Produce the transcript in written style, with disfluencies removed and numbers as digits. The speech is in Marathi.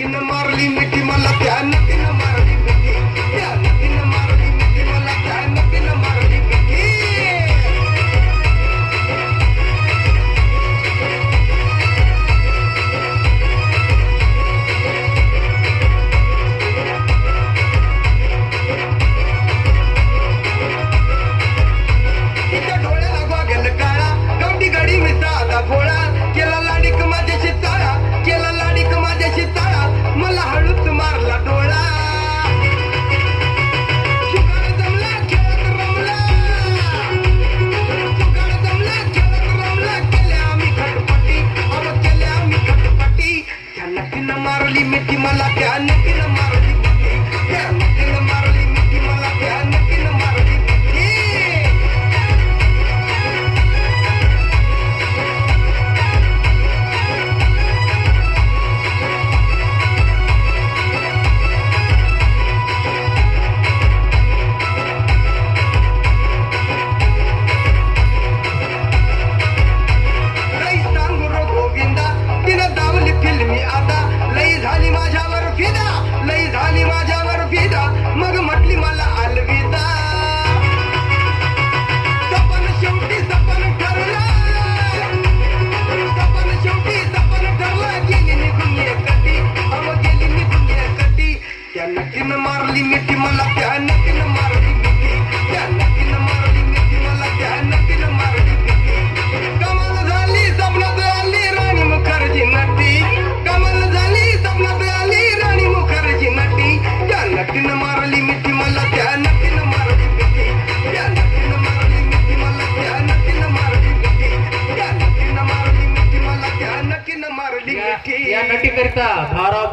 नक्कीनं मारली मिठी मला त्या नक्कीनं मारली मिठी त्या नक्कीनं मारली मिठी मला त्या नक्कीनं मारली मिठी मारली मिठी मला त्या नक्कीनं मारली मिठी त्या नक्कीनं मारली मिठी मला त्या नक्कीनं मारली मिठी काही सांगू रो गोविंदा तिनं दावली फिल्मी आता लई झाली माझ्यावर फिदा मग म्हटली मला अलविदा सपन शेवटी सपन ठरलं गेली निघून एकटी गेली निघून एकटी त्या नक्कीनं मारली मिठी मला त्या नक्कीनं मारली मिठी त्या नक्कीनं मारली मिठी मला त्या नक्कीनं मारली मिठी कमाल झाली स्वप्नात आली राणी मुखर्जी नटी कमाल झाली स्वप्नात आली राणी मुखर्जी नटी त्या नक्कीनं मारली मिठी मला त्या नक्कीनं मारली मिठी त्या नक्कीनं मारली मिठी मला त्या नक्कीनं मारली मिठी त्या नक्कीनं मारली मिठी मला त्या नक्कीनं मारली मिठी या नटीकरिता भावराव